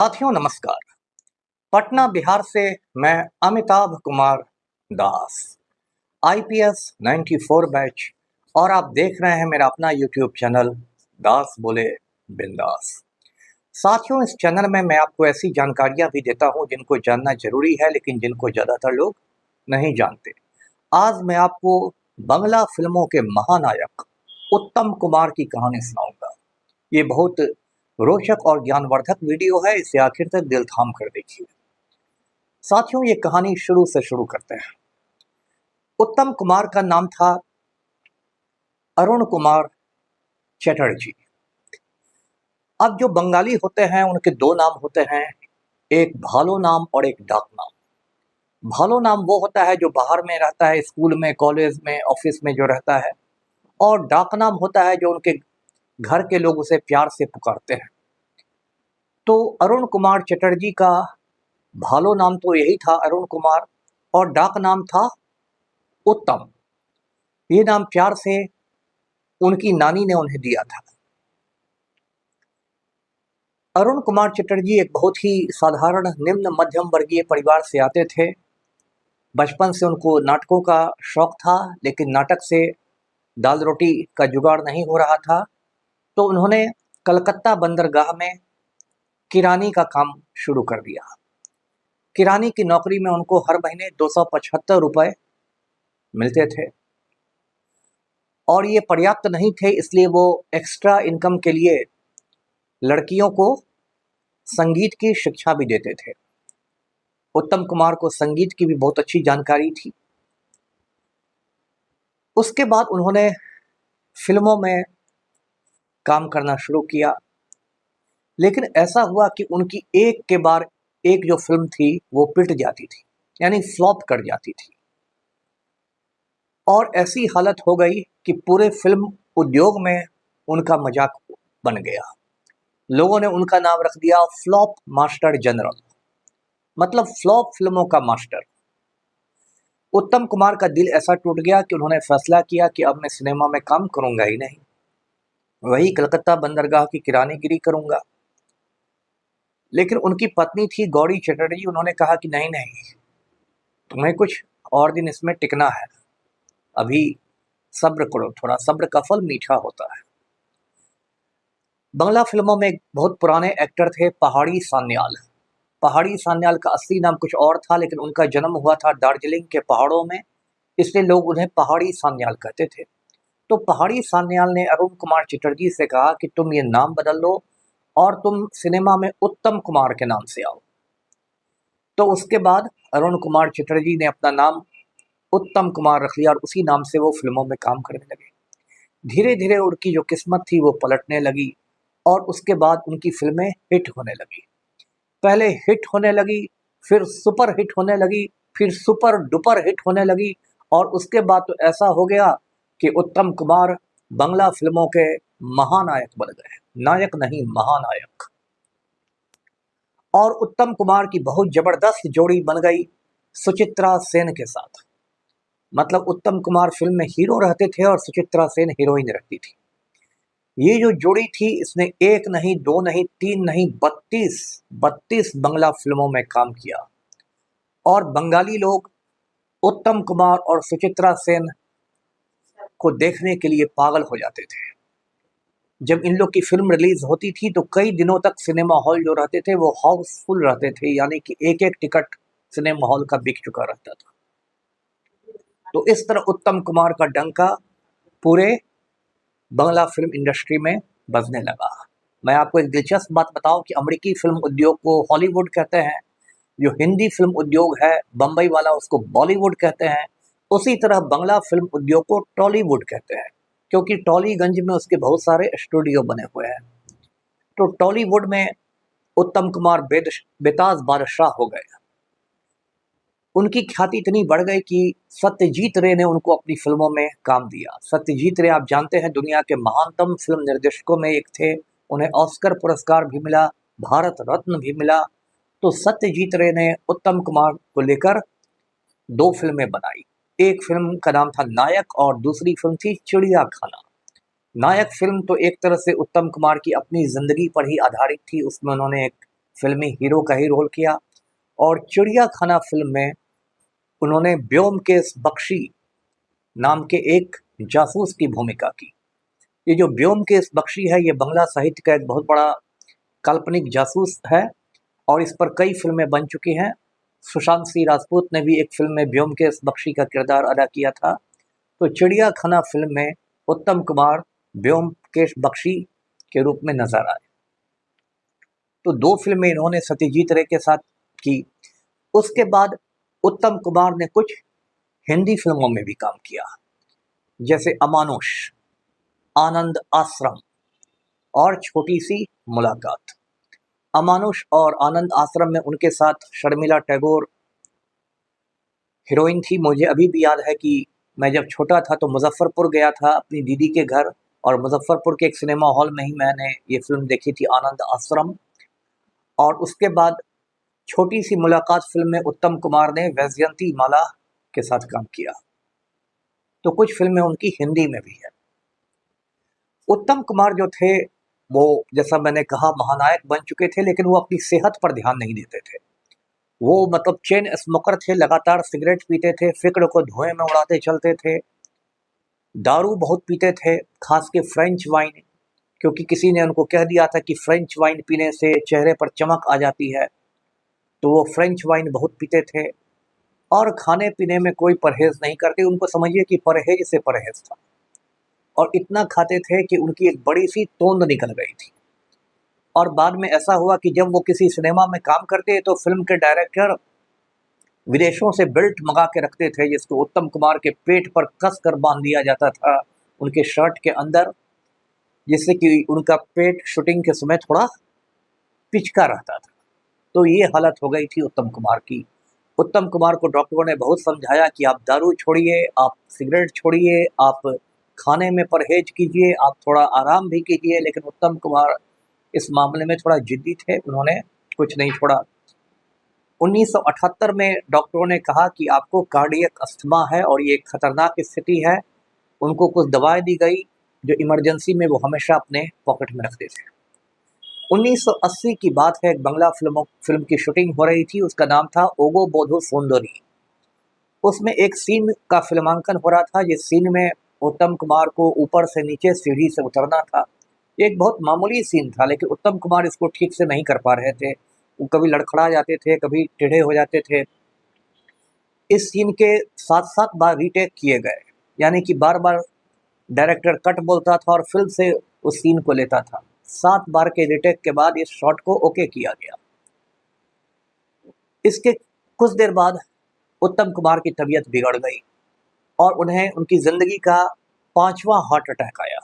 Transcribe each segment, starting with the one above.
साथियों नमस्कार। पटना बिहार से मैं अमिताभ कुमार दास, आईपीएस 94 बैच, और आप देख रहे हैं मेरा अपना यूट्यूब चैनल दास बोले बिंदास। साथियों, इस चैनल में मैं आपको ऐसी जानकारियां भी देता हूं जिनको जानना जरूरी है, लेकिन जिनको ज़्यादातर लोग नहीं जानते। आज मैं आपको बंगला फिल्मों के महानायक उत्तम कुमार की कहानी सुनाऊंगा। ये बहुत रोचक और ज्ञानवर्धक वीडियो है, इसे आखिर तक दिल थाम कर देखिए। साथियों, ये कहानी शुरू से शुरू करते हैं। उत्तम कुमार का नाम था अरुण कुमार चटर्जी। अब जो बंगाली होते हैं उनके दो नाम होते हैं, एक भालो नाम और एक डाक नाम। भालो नाम वो होता है जो बाहर में रहता है, स्कूल में, कॉलेज में, ऑफिस में जो रहता है, और डाक नाम होता है जो उनके घर के लोग उसे प्यार से पुकारते हैं। तो अरुण कुमार चटर्जी का भालो नाम तो यही था, अरुण कुमार, और डाक नाम था उत्तम। ये नाम प्यार से उनकी नानी ने उन्हें दिया था। अरुण कुमार चटर्जी एक बहुत ही साधारण निम्न मध्यम वर्गीय परिवार से आते थे। बचपन से उनको नाटकों का शौक था, लेकिन नाटक से दाल रोटी का जुगाड़ नहीं हो रहा था, तो उन्होंने कलकत्ता बंदरगाह में किरानी का काम शुरू कर दिया। किरानी की नौकरी में उनको हर महीने 275 रुपये मिलते थे, और ये पर्याप्त नहीं थे, इसलिए वो एक्स्ट्रा इनकम के लिए लड़कियों को संगीत की शिक्षा भी देते थे। उत्तम कुमार को संगीत की भी बहुत अच्छी जानकारी थी। उसके बाद उन्होंने फिल्मों में काम करना शुरू किया, लेकिन ऐसा हुआ कि उनकी एक के बाद एक जो फिल्म थी वो पिट जाती थी, यानी फ्लॉप कर जाती थी, और ऐसी हालत हो गई कि पूरे फिल्म उद्योग में उनका मजाक बन गया। लोगों ने उनका नाम रख दिया फ्लॉप मास्टर जनरल, मतलब फ्लॉप फिल्मों का मास्टर। उत्तम कुमार का दिल ऐसा टूट गया कि उन्होंने फैसला किया कि अब मैं सिनेमा में काम करूंगा ही नहीं, वही कलकत्ता बंदरगाह की किरानीगिरी करूंगा। लेकिन उनकी पत्नी थी गौरी चटर्जी, उन्होंने कहा कि नहीं नहीं, तुम्हें कुछ और दिन इसमें टिकना है, अभी सब्र करो, थोड़ा सब्र का फल मीठा होता है। बंगला फिल्मों में एक बहुत पुराने एक्टर थे पहाड़ी सान्याल। पहाड़ी सान्याल का असली नाम कुछ और था, लेकिन उनका जन्म हुआ था दार्जिलिंग के पहाड़ों में, इसलिए लोग उन्हें पहाड़ी सान्याल कहते थे। तो पहाड़ी सान्याल ने अरुण कुमार चटर्जी से कहा कि तुम ये नाम बदल लो और तुम सिनेमा में उत्तम कुमार के नाम से आओ। तो उसके बाद अरुण कुमार चटर्जी ने अपना नाम उत्तम कुमार रख लिया और उसी नाम से वो फिल्मों में काम करने लगे। धीरे धीरे उनकी जो किस्मत थी वो पलटने लगी, और उसके बाद उनकी फिल्में हिट होने लगी। पहले हिट होने लगी, फिर सुपर हिट होने लगी, फिर सुपर डुपर हिट होने लगी, और उसके बाद तो ऐसा हो गया कि उत्तम कुमार बंगला फिल्मों के महानायक बन गए। नायक नहीं, महानायक। और उत्तम कुमार की बहुत जबरदस्त जोड़ी बन गई सुचित्रा सेन के साथ। मतलब उत्तम कुमार फिल्म में हीरो रहते थे और सुचित्रा सेन हीरोइन रहती थी। ये जो जोड़ी थी, इसने एक नहीं, दो नहीं, तीन नहीं, 32 बंगला फिल्मों में काम किया, और बंगाली लोग उत्तम कुमार और सुचित्रा सेन को देखने के लिए पागल हो जाते थे। जब इन लोग की फिल्म रिलीज होती थी तो कई दिनों तक सिनेमा हॉल जो रहते थे वो हाउसफुल रहते थे, यानी कि एक एक टिकट सिनेमा हॉल का बिक चुका रहता था। तो इस तरह उत्तम कुमार का डंका पूरे बंगला फिल्म इंडस्ट्री में बजने लगा। मैं आपको एक दिलचस्प बात बताऊं कि अमेरिकी फिल्म उद्योग को हॉलीवुड कहते हैं, जो हिंदी फिल्म उद्योग है बम्बई वाला उसको बॉलीवुड कहते हैं, उसी तरह बंगला फिल्म उद्योग को टॉलीवुड कहते हैं, क्योंकि टॉलीगंज में उसके बहुत सारे स्टूडियो बने हुए हैं। तो टॉलीवुड में उत्तम कुमार बेताज बादशाह हो गए। उनकी ख्याति इतनी बढ़ गई कि सत्यजीत रे ने उनको अपनी फिल्मों में काम दिया। सत्यजीत रे आप जानते हैं दुनिया के महानतम फिल्म निर्देशकों में एक थे, उन्हें ऑस्कर पुरस्कार भी मिला, भारत रत्न भी मिला। तो सत्यजीत रे ने उत्तम कुमार को लेकर 2 फिल्में बनाई। एक फिल्म का नाम था नायक और दूसरी फिल्म थी चिड़िया खाना। नायक फिल्म तो एक तरह से उत्तम कुमार की अपनी जिंदगी पर ही आधारित थी, उसमें उन्होंने एक फिल्मी हीरो का ही रोल किया। और चिड़ियाखाना फिल्म में उन्होंने ब्योमकेश बख्शी नाम के एक जासूस की भूमिका की। ये जो ब्योमकेश बख्शी है, ये बंगला साहित्य का एक बहुत बड़ा काल्पनिक जासूस है और इस पर कई फिल्में बन चुकी हैं। सुशांत सिंह राजपूत ने भी एक फिल्म में ब्योमकेश बख्शी का किरदार अदा किया था। तो चिड़ियाखाना फिल्म में उत्तम कुमार ब्योमकेश बख्शी के रूप में नजर आए। तो 2 फिल्में इन्होंने सत्यजीत रे के साथ की। उसके बाद उत्तम कुमार ने कुछ हिंदी फिल्मों में भी काम किया, जैसे अमानुष, आनंद आश्रम और छोटी सी मुलाकात। अमानुष और आनंद आश्रम में उनके साथ शर्मिला टैगोर हीरोइन थी। मुझे अभी भी याद है कि मैं जब छोटा था तो मुजफ्फरपुर गया था अपनी दीदी के घर, और मुजफ्फरपुर के एक सिनेमा हॉल में ही मैंने ये फिल्म देखी थी, आनंद आश्रम। और उसके बाद छोटी सी मुलाकात फिल्म में उत्तम कुमार ने वैजयंती माला के साथ काम किया। तो कुछ फिल्में उनकी हिंदी में भी है। उत्तम कुमार जो थे वो, जैसा मैंने कहा, महानायक बन चुके थे, लेकिन वो अपनी सेहत पर ध्यान नहीं देते थे। वो मतलब चेन स्मोकर थे, लगातार सिगरेट पीते थे, फिक्र को धुएं में उड़ाते चलते थे, दारू बहुत पीते थे, खास के फ्रेंच वाइन, क्योंकि किसी ने उनको कह दिया था कि फ्रेंच वाइन पीने से चेहरे पर चमक आ जाती है, तो वो फ्रेंच वाइन बहुत पीते थे। और खाने पीने में कोई परहेज नहीं करते, उनको समझिए कि परहेज से परहेज था। और इतना खाते थे कि उनकी एक बड़ी सी तोंद निकल गई थी। और बाद में ऐसा हुआ कि जब वो किसी सिनेमा में काम करते तो फिल्म के डायरेक्टर विदेशों से बेल्ट मंगा के रखते थे, जिसको उत्तम कुमार के पेट पर कस कर बांध दिया जाता था उनके शर्ट के अंदर, जिससे कि उनका पेट शूटिंग के समय थोड़ा पिचका रहता था। तो ये हालत हो गई थी उत्तम कुमार की। उत्तम कुमार को डॉक्टरों ने बहुत समझाया कि आप दारू छोड़िए, आप सिगरेट छोड़िए, आप खाने में परहेज कीजिए, आप थोड़ा आराम भी कीजिए, लेकिन उत्तम कुमार इस मामले में थोड़ा जिद्दी थे, उन्होंने कुछ नहीं छोड़ा। 1978 में डॉक्टरों ने कहा कि आपको कार्डियक अस्थमा है और ये एक खतरनाक स्थिति है। उनको कुछ दवाएं दी गई जो इमरजेंसी में वो हमेशा अपने पॉकेट में रखते थे। 1980 की बात है, एक बंगला फिल्म की शूटिंग हो रही थी, उसका नाम था ओगो बोधो सुंदरी। उसमें एक सीन का फिल्मांकन हो रहा था, जिस सीन में उत्तम कुमार को ऊपर से नीचे सीढ़ी से उतरना था। एक बहुत मामूली सीन था, लेकिन उत्तम कुमार इसको ठीक से नहीं कर पा रहे थे। वो कभी लड़खड़ा जाते थे, कभी टेढ़े हो जाते थे। इस सीन के 7-7 बार रीटेक किए गए, यानी कि बार बार डायरेक्टर कट बोलता था और फिल्म से उस सीन को लेता था। 7 बार के रीटेक के बाद इस शॉट को ओके किया गया। इसके कुछ देर बाद उत्तम कुमार की तबीयत बिगड़ गई और उन्हें उनकी जिंदगी का 5वां हार्ट अटैक आया।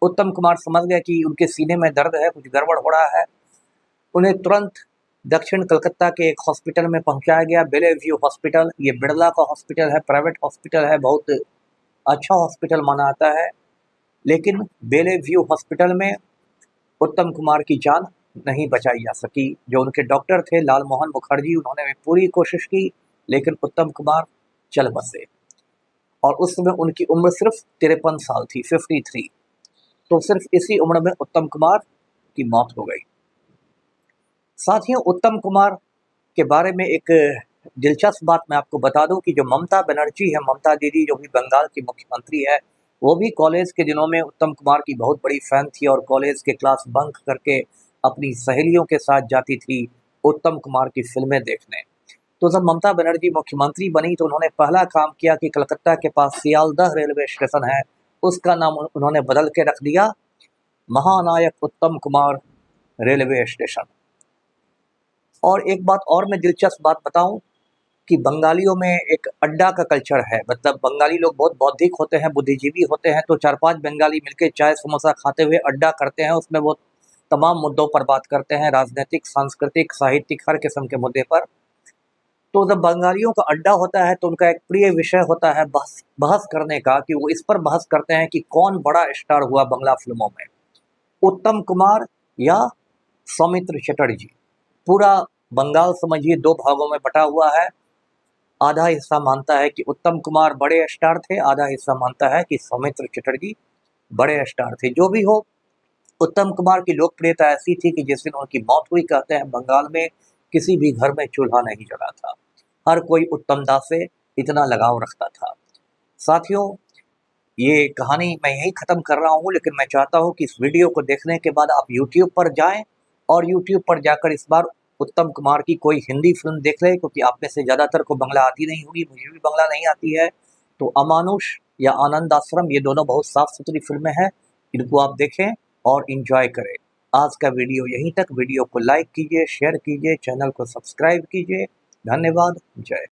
उत्तम कुमार समझ गए कि उनके सीने में दर्द है, कुछ गड़बड़ हो रहा है। उन्हें तुरंत दक्षिण कलकत्ता के एक हॉस्पिटल में पहुंचाया गया, बेलेव्यू हॉस्पिटल। ये बिरला का हॉस्पिटल है, प्राइवेट हॉस्पिटल है, बहुत अच्छा हॉस्पिटल माना आता है। लेकिन बेलेव्यू हॉस्पिटल में उत्तम कुमार की जान नहीं बचाई जा सकी। जो उनके डॉक्टर थे लाल मोहन मुखर्जी, उन्होंने भी पूरी कोशिश की, लेकिन उत्तम कुमार चल बसे। और उस समय उनकी उम्र सिर्फ 53 साल थी, 53। तो सिर्फ इसी उम्र में उत्तम कुमार की मौत हो गई। साथियों, उत्तम कुमार के बारे में एक दिलचस्प बात मैं आपको बता दूं कि जो ममता बनर्जी है, ममता दीदी, जो भी बंगाल की मुख्यमंत्री है, वो भी कॉलेज के दिनों में उत्तम कुमार की बहुत बड़ी फैन थी और कॉलेज के क्लास बंक करके अपनी सहेलियों के साथ जाती थी उत्तम कुमार की फिल्में देखने। तो जब ममता बनर्जी मुख्यमंत्री बनी तो उन्होंने पहला काम किया कि कलकत्ता के पास सियालदह रेलवे स्टेशन है, उसका नाम उन्होंने बदल के रख दिया महानायक उत्तम कुमार रेलवे स्टेशन। और एक बात और मैं दिलचस्प बात बताऊं कि बंगालियों में एक अड्डा का कल्चर है। मतलब बंगाली लोग बहुत बौद्धिक होते हैं, बुद्धिजीवी होते हैं। तो 4-5 बंगाली मिलकर चाय समोसा खाते हुए अड्डा करते हैं, उसमें वो तमाम मुद्दों पर बात करते हैं, राजनीतिक, सांस्कृतिक, साहित्यिक, हर किस्म के मुद्दे पर। तो जब बंगालियों का अड्डा होता है तो उनका एक प्रिय विषय होता है बहस करने का, कि वो इस पर बहस करते हैं कि कौन बड़ा स्टार हुआ बंगला फिल्मों में, उत्तम कुमार या सौमित्र चटर्जी। पूरा बंगाल समझिए 2 भागों में बटा हुआ है। आधा हिस्सा मानता है कि उत्तम कुमार बड़े स्टार थे, आधा हिस्सा मानता है कि सौमित्र चटर्जी बड़े स्टार थे। जो भी हो, उत्तम कुमार की लोकप्रियता ऐसी थी कि जिस दिन उनकी मौत हुई, कहते हैं बंगाल में किसी भी घर में चूल्हा नहीं जला था। हर कोई उत्तम दा से इतना लगाव रखता था। साथियों, ये कहानी मैं यहीं ख़त्म कर रहा हूँ, लेकिन मैं चाहता हूँ कि इस वीडियो को देखने के बाद आप यूट्यूब पर जाएं और यूट्यूब पर जाकर इस बार उत्तम कुमार की कोई हिंदी फिल्म देख लें, क्योंकि आप में से ज़्यादातर को बंगला आती नहीं होगी, मुझे भी बंगला नहीं आती है। तो अमानुष या आनंद आश्रम, ये दोनों बहुत साफ सुथरी फिल्में हैं, इनको आप देखें और इंजॉय करें। आज का वीडियो यहीं तक। वीडियो को लाइक कीजिए, शेयर कीजिए, चैनल को सब्सक्राइब कीजिए। धन्यवाद। जय।